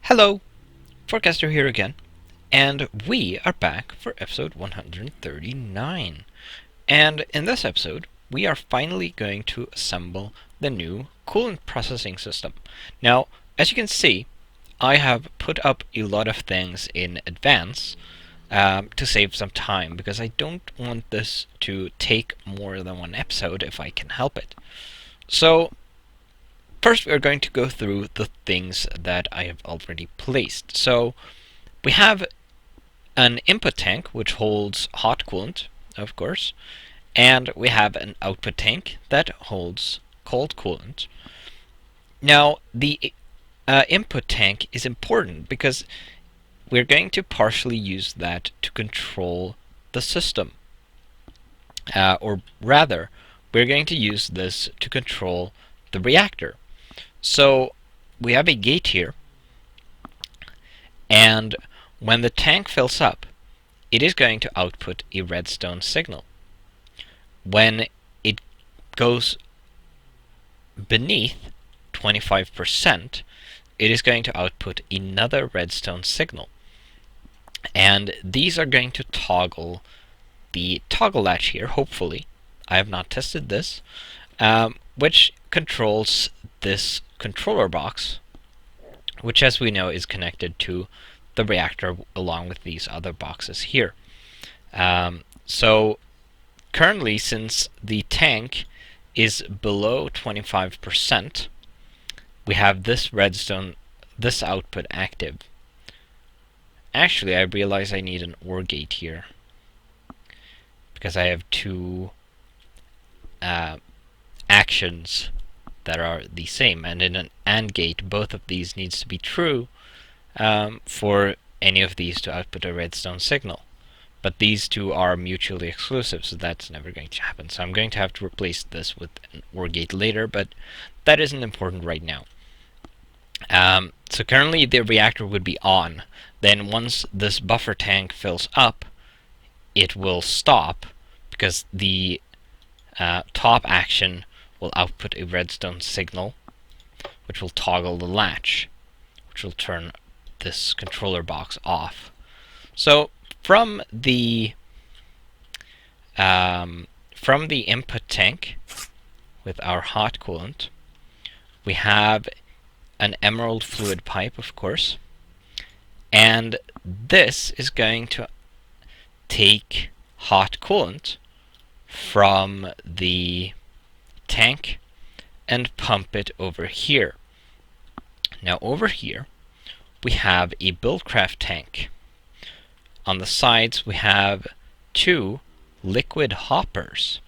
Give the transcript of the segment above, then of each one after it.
Hello, Forecaster here again, and we are back for episode 139. And in this episode, we are finally going to assemble the new coolant processing system. Now, as you can see, I have put up a lot of things in advance to save some time, because I don't want this to take more than one episode if I can help it. So, first, we are going to go through the things that I have already placed. So, we have an input tank, which holds hot coolant, of course, and we have an output tank that holds cold coolant. Now, the input tank is important because we're going to partially use that to control the system. Or rather, we're going to use this to control the reactor. So we have a gate here, and when the tank fills up, it is going to output a redstone signal. When it goes beneath 25%, it is going to output another redstone signal. And these are going to toggle the toggle latch here, hopefully. I have not tested this, which controls this controller box, which, as we know, is connected to the reactor along with these other boxes here. So currently, since the tank is below 25%, we have this output active. Actually, I realize I need an OR gate here, because I have two actions that are the same, and in an AND gate, both of these needs to be true for any of these to output a redstone signal. But these two are mutually exclusive, so that's never going to happen. So I'm going to have to replace this with an OR gate later, but that isn't important right now. So currently the reactor would be on. Then once this buffer tank fills up, it will stop, because the top action will output a redstone signal, which will toggle the latch, which will turn this controller box off. So from the input tank with our hot coolant, we have an emerald fluid pipe, of course, and this is going to take hot coolant from the tank and pump it over here. Now over here we have a Railcraft tank. On the sides we have two liquid hoppers.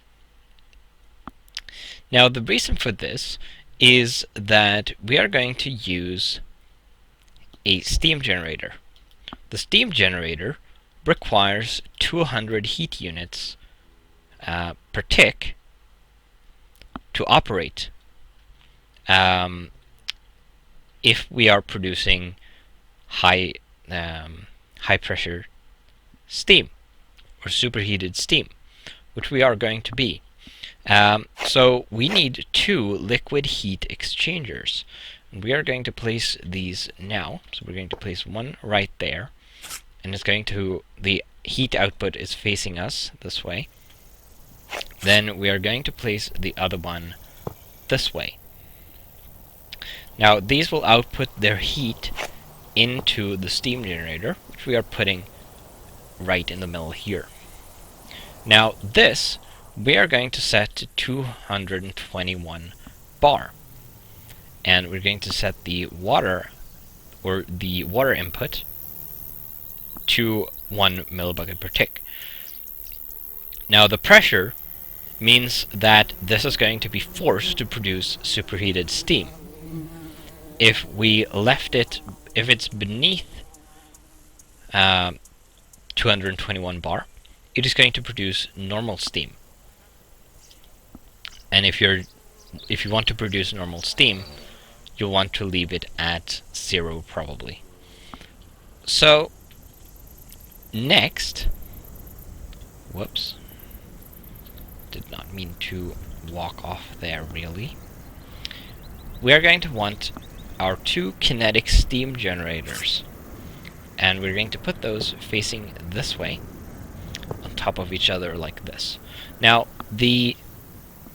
Now the reason for this is that we are going to use a steam generator. The steam generator requires 200 heat units per tick to operate if we are producing high pressure steam or superheated steam, which we are going to be. So we need two liquid heat exchangers. We are going to place these now. So we're going to place one right there, and it's going to, the heat output is facing us this way. Then we are going to place the other one this way. Now these will output their heat into the steam generator, which we are putting right in the middle here. Now this we are going to set to 221 bar, and we're going to set the water input to 1 millibucket per tick. Now the pressure means that this is going to be forced to produce superheated steam. If we left it, if it's beneath 221 bar, it is going to produce normal steam. And if you want to produce normal steam, you'll want to leave it at 0 probably. So next, whoops, did not mean to walk off there really. We are going to want our two kinetic steam generators. And we're going to put those facing this way, on top of each other like this. Now, the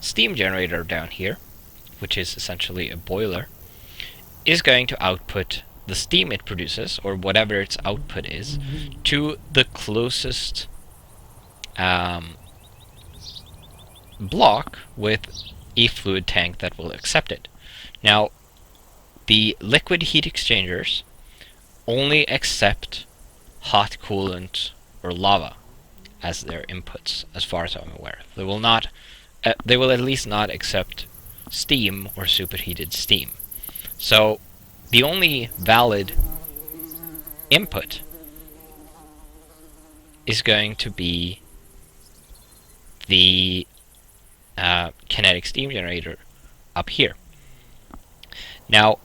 steam generator down here, which is essentially a boiler, is going to output the steam it produces, or whatever its output is, to the closest block with a fluid tank that will accept it. Now, the liquid heat exchangers only accept hot coolant or lava as their inputs, as far as I'm aware. They will not. They will at least not accept steam or superheated steam. So, the only valid input is going to be the kinetic steam generator up here. Now,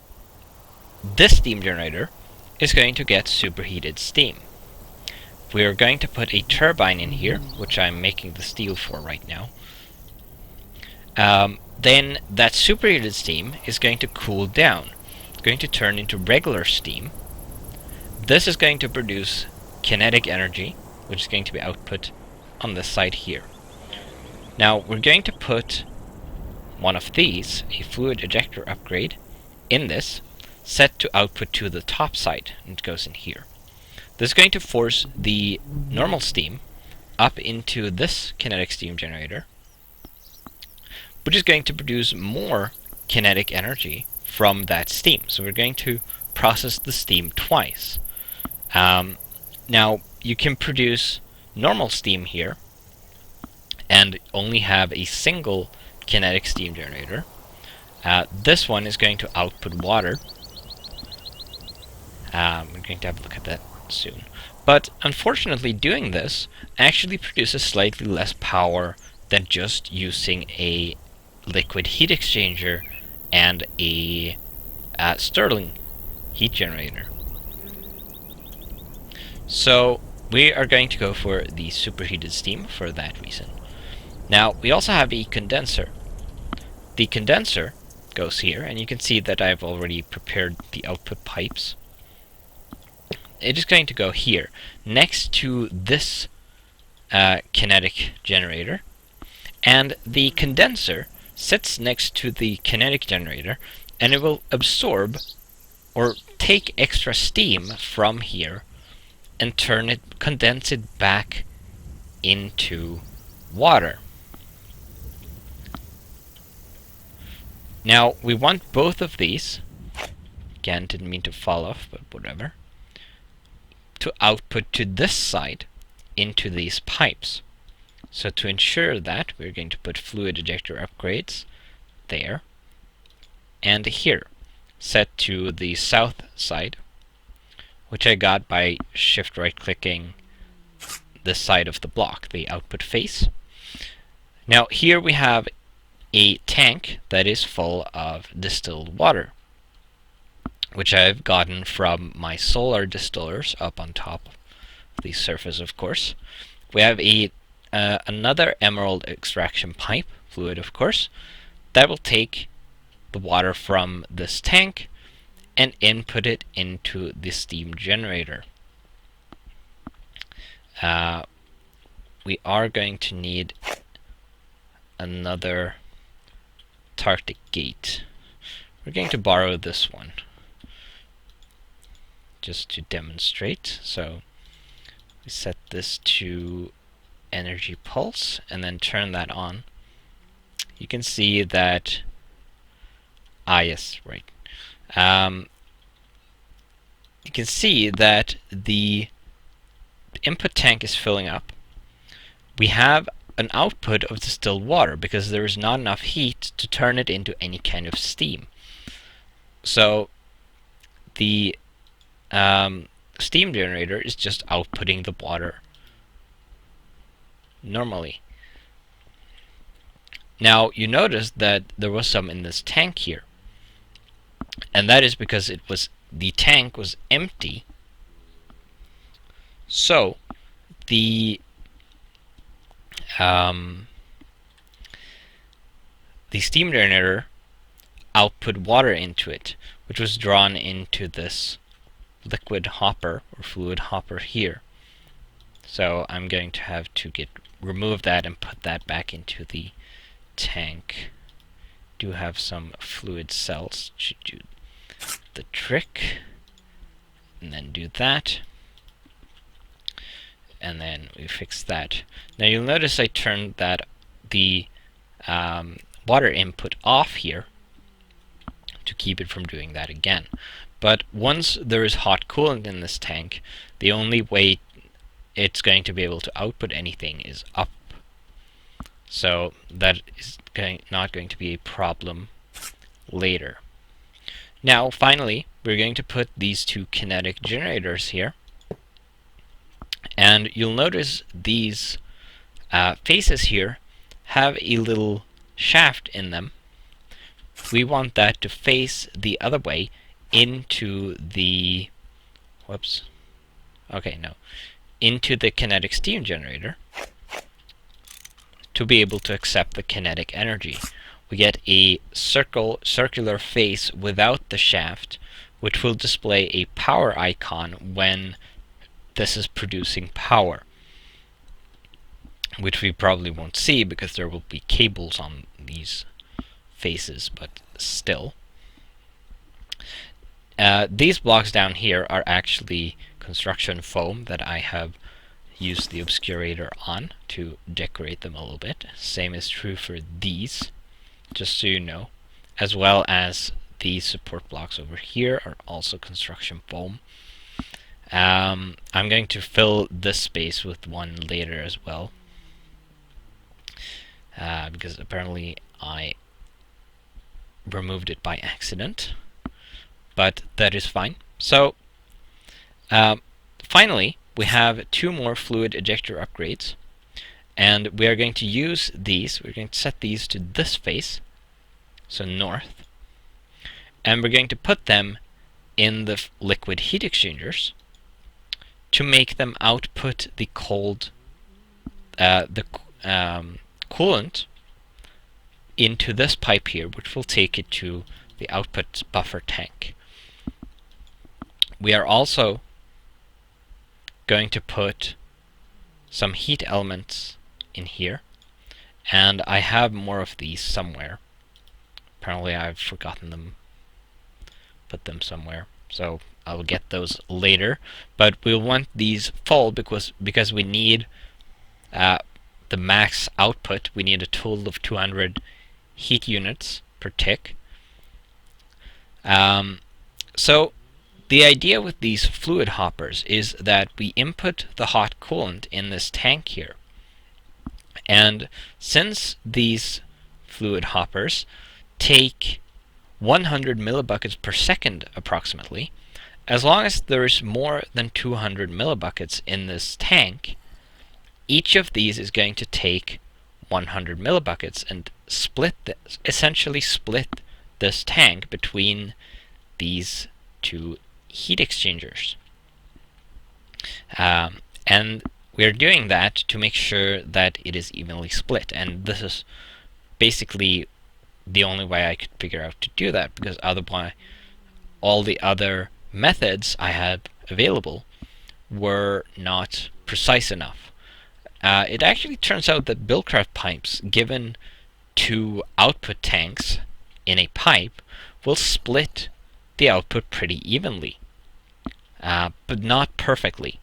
this steam generator is going to get superheated steam. We are going to put a turbine in here, which I'm making the steel for right now. Then that superheated steam is going to cool down. It's going to turn into regular steam. This is going to produce kinetic energy, which is going to be output on this side here. Now we're going to put one of these, a fluid ejector upgrade, in this, set to output to the top side, and it goes in here. This is going to force the normal steam up into this kinetic steam generator, which is going to produce more kinetic energy from that steam. So we're going to process the steam twice. Now, you can produce normal steam here and only have a single kinetic steam generator. This one is going to output water. We're going to have a look at that soon. But unfortunately, doing this actually produces slightly less power than just using a liquid heat exchanger and a Stirling heat generator. So we are going to go for the superheated steam for that reason. Now we also have a condenser. The condenser goes here, and you can see that I've already prepared the output pipes. It is going to go here next to this kinetic generator, and the condenser sits next to the kinetic generator, and it will absorb or take extra steam from here and condense it back into water. Now we want both of these, again didn't mean to fall off, but whatever, to output to this side into these pipes. So to ensure that, we're going to put fluid ejector upgrades there and here, set to the south side, which I got by shift right clicking this side of the block, the output face. Now here we have a tank that is full of distilled water, which I've gotten from my solar distillers up on top of the surface, of course. We have another emerald extraction pipe, fluid of course, that will take the water from this tank and input it into the steam generator. We are going to need another Tarctic gate. We're going to borrow this one just to demonstrate. So we set this to energy pulse and then turn that on. You can see that yes, right. You can see that the input tank is filling up. We have an output of distilled water because there is not enough heat to turn it into any kind of steam. So the steam generator is just outputting the water normally. Now you notice that there was some in this tank here, and that is because the tank was empty. So the steam generator output water into it, which was drawn into this liquid hopper or fluid hopper here. So I'm going to have to remove that and put that back into the tank. Do have some fluid cells to do the trick, and then do that, and then we fix that. Now you'll notice I turned the water input off here to keep it from doing that again. But once there is hot coolant in this tank, the only way it's going to be able to output anything is up. So that is not going to be a problem later. Now finally, we're going to put these two kinetic generators here. And you'll notice these faces here have a little shaft in them. We want that to face the other way into the into the kinetic steam generator to be able to accept the kinetic energy. We get a circular face without the shaft, which will display a power icon when this is producing power, which we probably won't see because there will be cables on these faces, but still. These blocks down here are actually construction foam that I have used the obscurator on to decorate them a little bit. Same is true for these, just so you know, as well as these support blocks over here are also construction foam. I'm going to fill this space with one later as well, because apparently I removed it by accident, but that is fine. So finally, we have two more fluid ejector upgrades, and we are going to use these. We're going to set these to this face, so north, and we're going to put them in the liquid heat exchangers to make them output the coolant into this pipe here, which will take it to the output buffer tank. We are also going to put some heat elements in here, and I have more of these somewhere. Apparently I've forgotten them, put them somewhere, so I'll get those later. But we'll want these full because we need the max output. We need a total of 200 heat units per tick. So the idea with these fluid hoppers is that we input the hot coolant in this tank here. And since these fluid hoppers take 100 millibuckets per second approximately, as long as there is more than 200 millibuckets in this tank, each of these is going to take 100 millibuckets and essentially split this tank between these two heat exchangers. And we are doing that to make sure that it is evenly split, and this is basically the only way I could figure out to do that, because otherwise all the other methods I had available were not precise enough. It actually turns out that Railcraft pipes given two output tanks in a pipe will split the output pretty evenly, but not perfectly.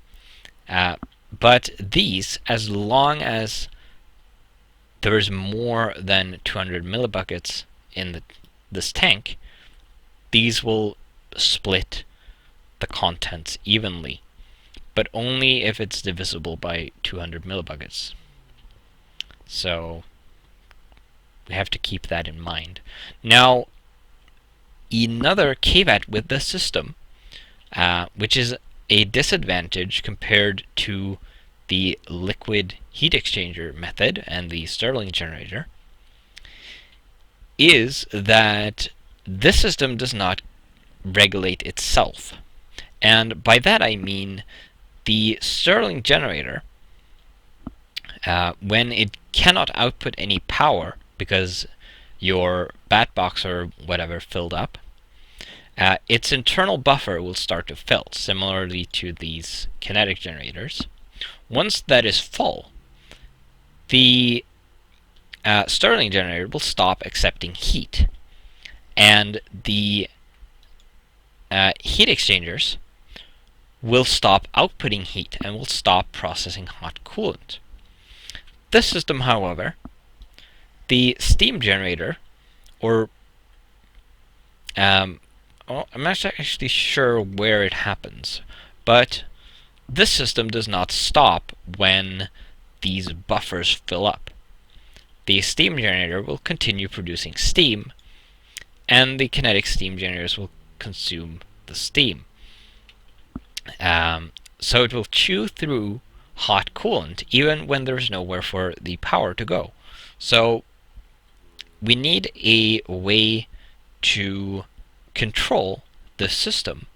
But these, as long as there is more than 200 millibuckets in this tank, these will split the contents evenly, but only if it's divisible by 200 millibuckets. So we have to keep that in mind. Now, another caveat with this system, which is a disadvantage compared to the liquid heat exchanger method and the Stirling generator, is that this system does not regulate itself. And by that I mean the Stirling generator, when it cannot output any power because your bat box or whatever filled up, its internal buffer will start to fill, similarly to these kinetic generators. Once that is full, the Stirling generator will stop accepting heat, and the heat exchangers will stop outputting heat and will stop processing hot coolant. This system, however, the steam generator, or I'm not actually sure where it happens, but this system does not stop when these buffers fill up. The steam generator will continue producing steam, and the kinetic steam generators will consume the steam. So it will chew through hot coolant even when there's nowhere for the power to go. So we need a way to control the system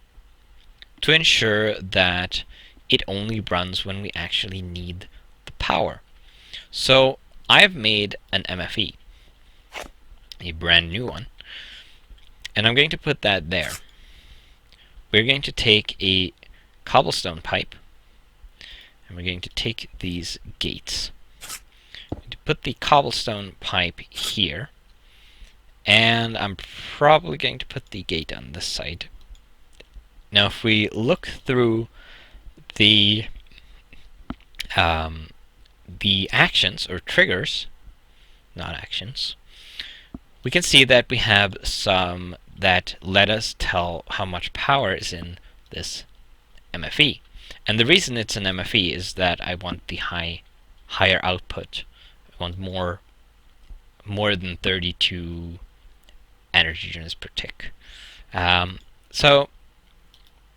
to ensure that it only runs when we actually need the power. So I've made an MFE, a brand new one, and I'm going to put that there. We're going to take a cobblestone pipe, and we're going to take these gates. I'm going to put the cobblestone pipe here, and I'm probably going to put the gate on this side. Now, if we look through the actions or triggers, not actions, we can see that we have some that let us tell how much power is in this MFE. And the reason it's an MFE is that I want the higher output. I want more than 32 energy units per tick. So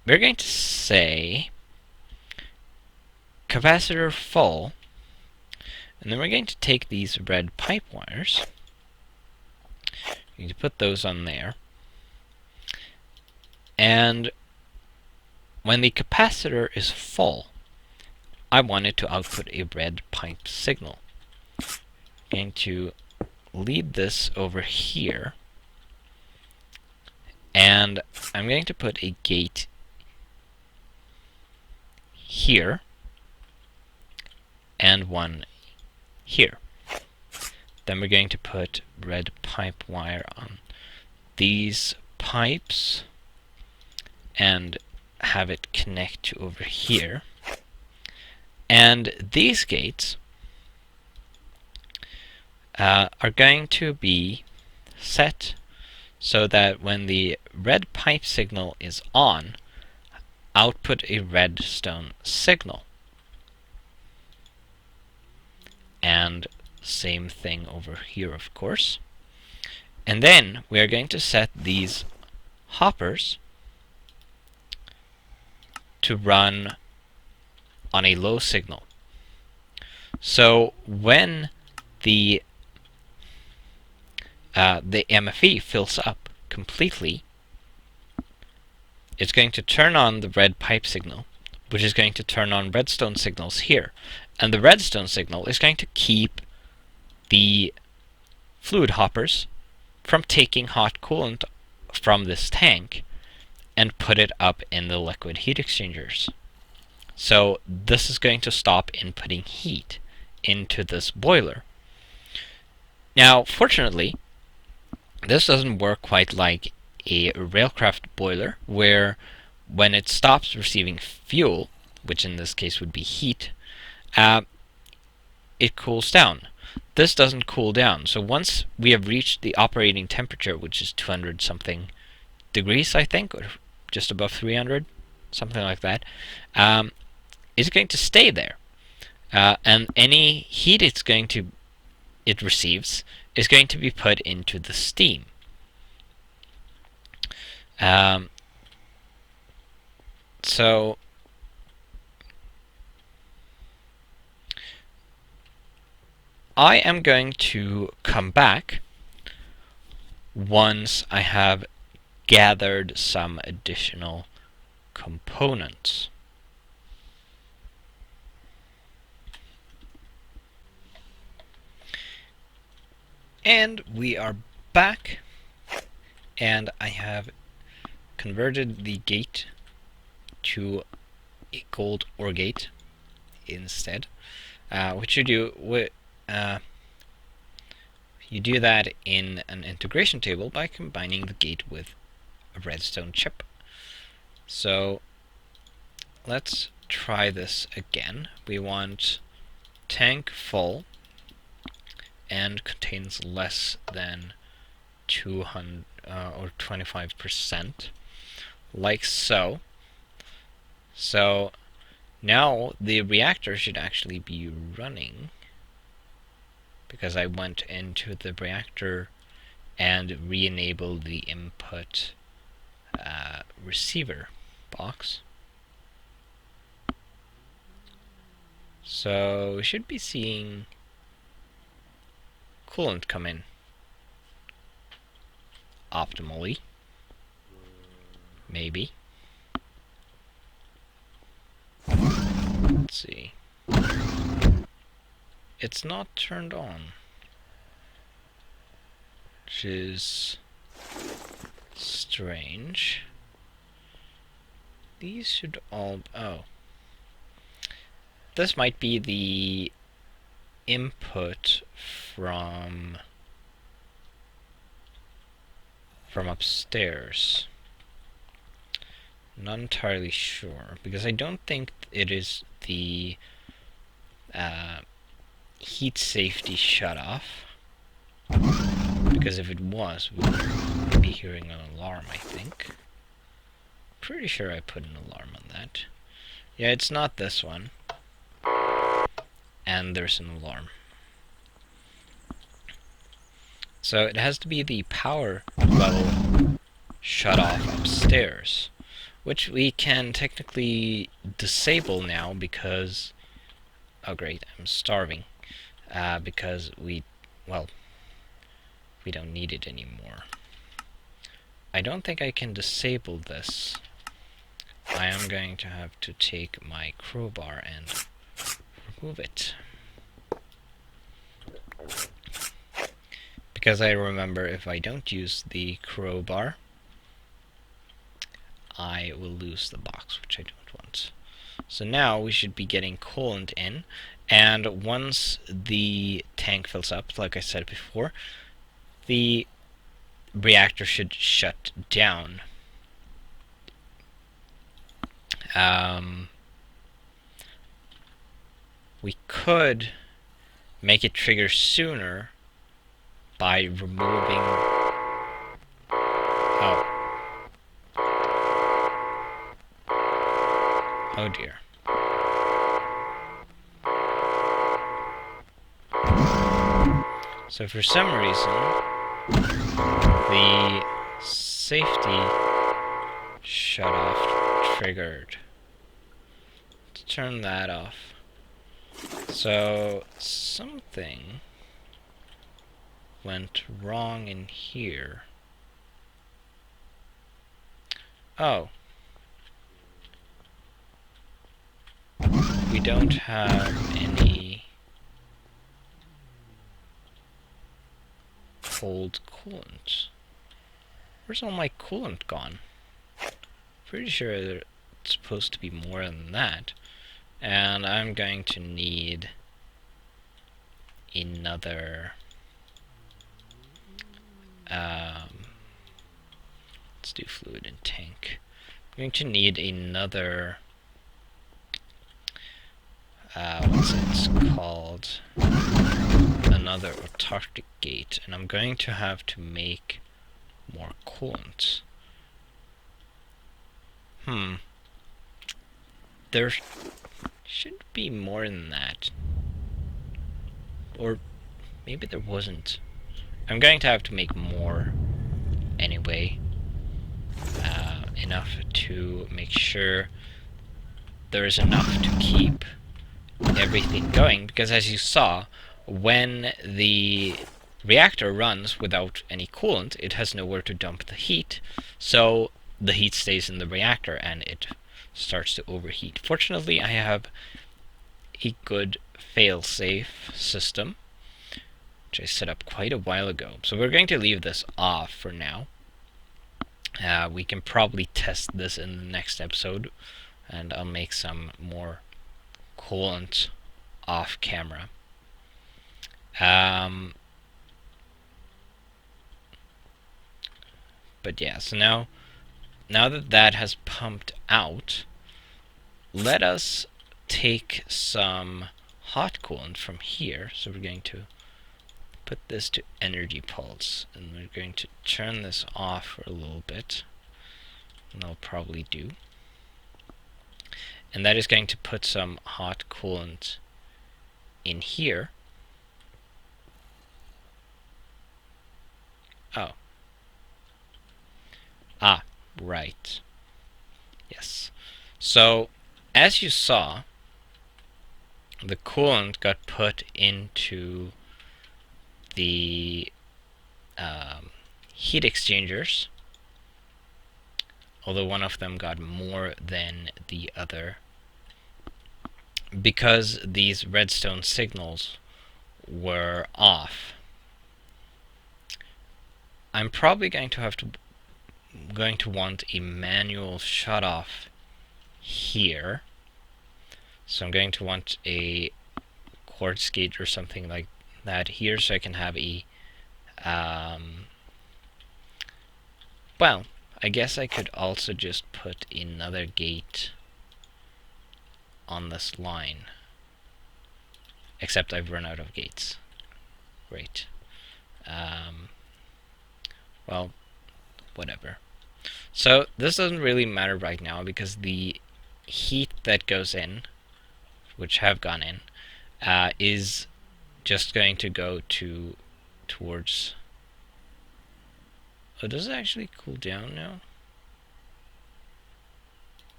we're going to say capacitor full, and then we're going to take these red pipe wires. We need to put those on there. And when the capacitor is full, I want it to output a red pipe signal. I'm going to lead this over here, and I'm going to put a gate here and one here. Then we're going to put red pipe wire on these pipes and have it connect to over here. And these gates are going to be set so that when the red pipe signal is on, output a redstone signal. And same thing over here, of course. And then we are going to set these hoppers to run on a low signal. So when the MFE fills up completely, it's going to turn on the red pipe signal, which is going to turn on redstone signals here. And the redstone signal is going to keep the fluid hoppers from taking hot coolant from this tank and put it up in the liquid heat exchangers. So this is going to stop inputting heat into this boiler. Now, fortunately, this doesn't work quite like a Railcraft boiler, where when it stops receiving fuel, which in this case would be heat, it cools down. This doesn't cool down. So once we have reached the operating temperature, which is 200 something degrees, I think, or just above 300, something like that, it's going to stay there. And any heat it receives is going to be put into the steam. So I am going to come back once I have gathered some additional components. And we are back, and I have converted the gate to a gold ore gate instead. What you do, you do that in an integration table by combining the gate with a redstone chip. So let's try this again. We want tank full and contains less than 200 or 25%, like so. So now the reactor should actually be running, because I went into the reactor and re-enabled the input receiver box. So we should be seeing coolant come in optimally. Maybe. Let's see. It's not turned on, which is strange. These should all... oh. This might be the input from upstairs. Not entirely sure, because I don't think it is the heat safety shutoff, because if it was, we would be hearing an alarm, I think. Pretty sure I put an alarm on that. Yeah, it's not this one. And there's an alarm. So it has to be the power level shut off upstairs, which we can technically disable now because... oh great, I'm starving. Because we don't need it anymore. I don't think I can disable this. I am going to have to take my crowbar and remove it. Because I remember if I don't use the crowbar, I will lose the box, which I don't want. So now we should be getting coolant in, and once the tank fills up, like I said before, the reactor should shut down. We could make it trigger sooner by removing... oh dear. So for some reason, the safety shut-off triggered. Let's turn that off. So something went wrong in here. Oh. We don't have any cold coolant. Where's all my coolant gone? Pretty sure it's supposed to be more than that. And I'm going to need another... let's do fluid and tank. I'm going to need another... what's it called? Another autarkic gate, and I'm going to have to make more coolant. There should be more than that. Or maybe there wasn't. I'm going to have to make more anyway. Enough to make sure there is enough to keep everything going, because as you saw, when the reactor runs without any coolant, it has nowhere to dump the heat, so the heat stays in the reactor and it starts to overheat. Fortunately, I have a good fail-safe system, which I set up quite a while ago, so we're going to leave this off for now. We can probably test this in the next episode, and I'll make some more coolant off camera. But yeah, so now that that has pumped out, let us take some hot coolant from here. So we're going to put this to energy pulse, and we're going to turn this off for a little bit, and I'll probably do. And that is going to put some hot coolant in here. Oh. Ah, right. Yes. So, as you saw, the coolant got put into the heat exchangers, although one of them got more than the other, because these redstone signals were off. I'm probably going to want a manual shut off here. So I'm going to want a quartz gate or something like that here, so I can have a well, I guess I could also just put another gate on this line, except I've run out of gates. Great. Well, whatever. So this doesn't really matter right now, because the heat that goes in, which have gone in, is just going to go towards... Oh, does it actually cool down now?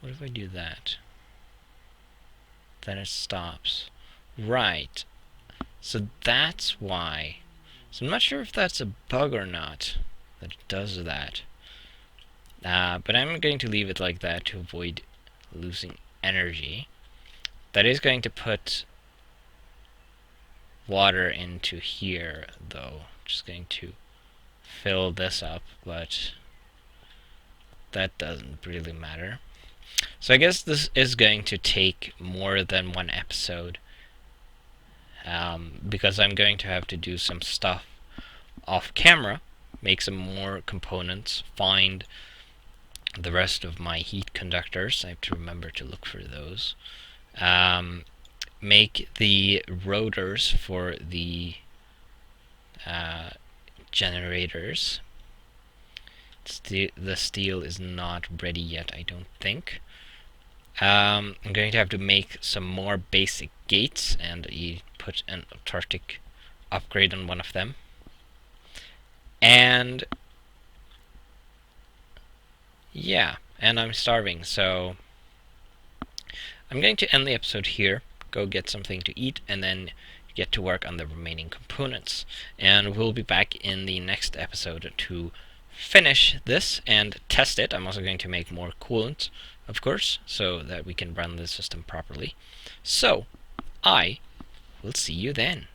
What if I do that? Then it stops. Right. So that's why. So I'm not sure if that's a bug or not that it does that. But I'm going to leave it like that to avoid losing energy. That is going to put water into here, though. Just going to fill this up, but that doesn't really matter. So I guess this is going to take more than one episode, because I'm going to have to do some stuff off camera, make some more components, find the rest of my heat conductors. I have to remember to look for those. Make the rotors for the generators. The steel is not ready yet, I don't think. I'm going to have to make some more basic gates, and put an Antarctic upgrade on one of them. And yeah, and I'm starving, so I'm going to end the episode here, go get something to eat, and then get to work on the remaining components. And we'll be back in the next episode to finish this and test it. I'm also going to make more coolant, of course, so that we can run the system properly. So, I will see you then.